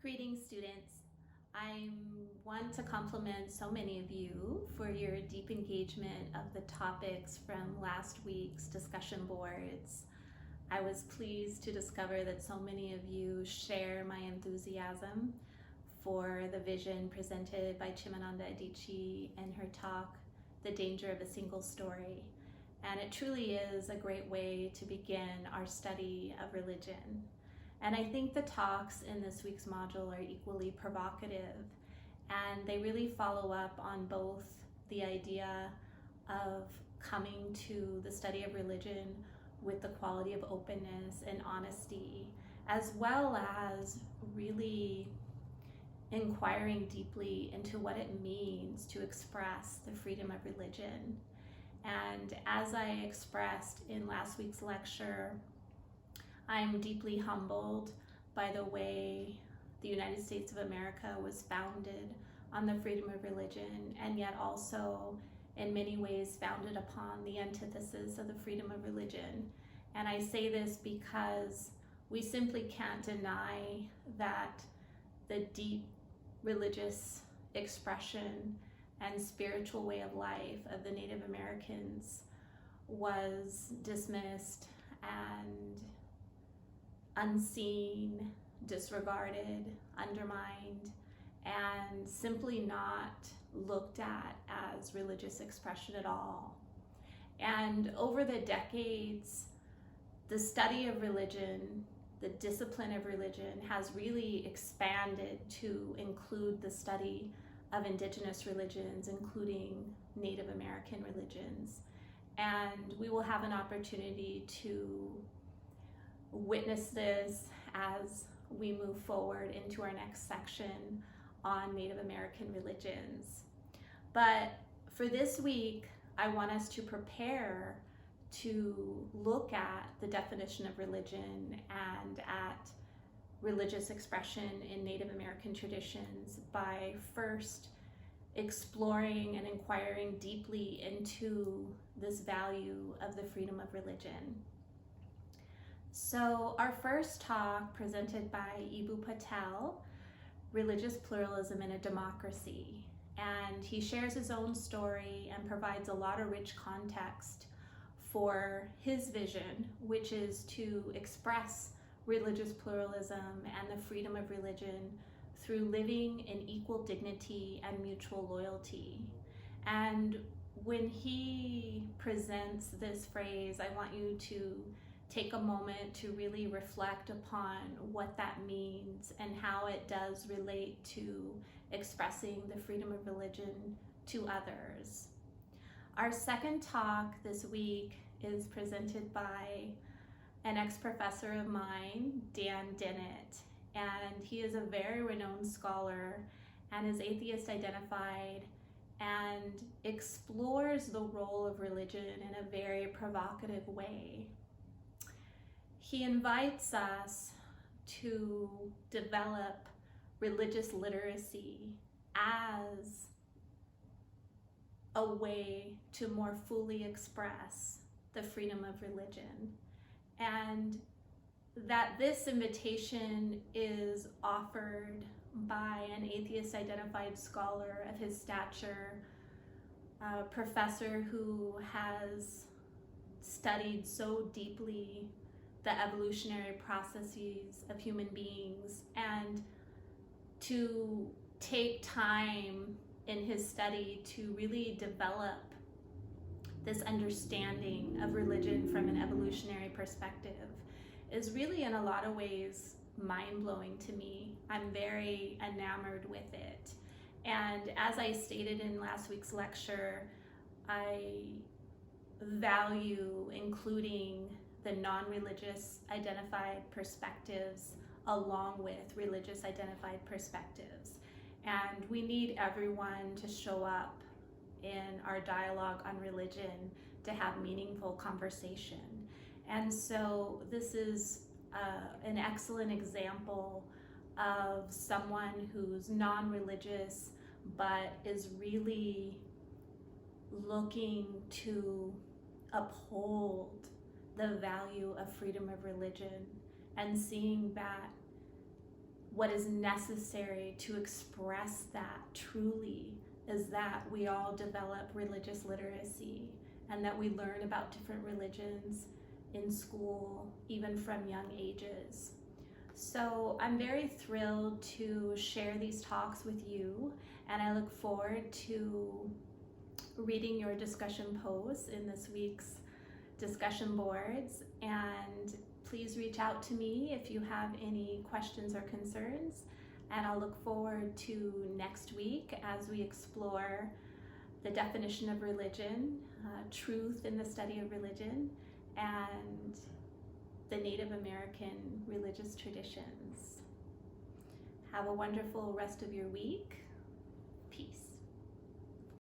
Greetings, students. I want to compliment so many of you for your deep engagement of the topics from last week's discussion boards. I was pleased to discover that so many of you share my enthusiasm for the vision presented by Chimamanda Adichie in her talk, The Danger of a Single Story. And it truly is a great way to begin our study of religion. And I think the talks in this week's module are equally provocative, and they really follow up on both the idea of coming to the study of religion with the quality of openness and honesty, as well as really inquiring deeply into what it means to express the freedom of religion. And as I expressed in last week's lecture, I'm deeply humbled by the way the United States of America was founded on the freedom of religion, and yet also in many ways founded upon the antithesis of the freedom of religion. And I say this because we simply can't deny that the deep religious expression and spiritual way of life of the Native Americans was dismissed and unseen, disregarded, undermined, and simply not looked at as religious expression at all. And over the decades, the study of religion, the discipline of religion, has really expanded to include the study of indigenous religions, including Native American religions. And we will have an opportunity to witness this as we move forward into our next section on Native American religions. But for this week, I want us to prepare to look at the definition of religion and at religious expression in Native American traditions by first exploring and inquiring deeply into this value of the freedom of religion. So our first talk, presented by Eboo Patel, Religious Pluralism in a Democracy. And he shares his own story and provides a lot of rich context for his vision, which is to express religious pluralism and the freedom of religion through living in equal dignity and mutual loyalty. And when he presents this phrase, I want you to take a moment to really reflect upon what that means and how it does relate to expressing the freedom of religion to others. Our second talk this week is presented by an ex-professor of mine, Dennett, and he is a very renowned scholar and is atheist identified and explores the role of religion in a very provocative way. He invites us to develop religious literacy as a way to more fully express the freedom of religion, and that this invitation is offered by an atheist identified scholar of his stature, a professor who has studied so deeply the evolutionary processes of human beings, and to take time in his study to really develop this understanding of religion from an evolutionary perspective is really in a lot of ways mind-blowing to me. I'm very enamored with it. And as I stated in last week's lecture, I value including the non-religious identified perspectives along with religious identified perspectives. And we need everyone to show up in our dialogue on religion to have meaningful conversation. And so this is an excellent example of someone who's non-religious but is really looking to uphold the value of freedom of religion and seeing that what is necessary to express that truly is that we all develop religious literacy and that we learn about different religions in school, even from young ages. So I'm very thrilled to share these talks with you, and I look forward to reading your discussion posts in this week's discussion boards. And please reach out to me if you have any questions or concerns, and I'll look forward to next week as we explore the definition of religion, truth in the study of religion, and the Native American religious traditions. Have a wonderful rest of your week. Peace.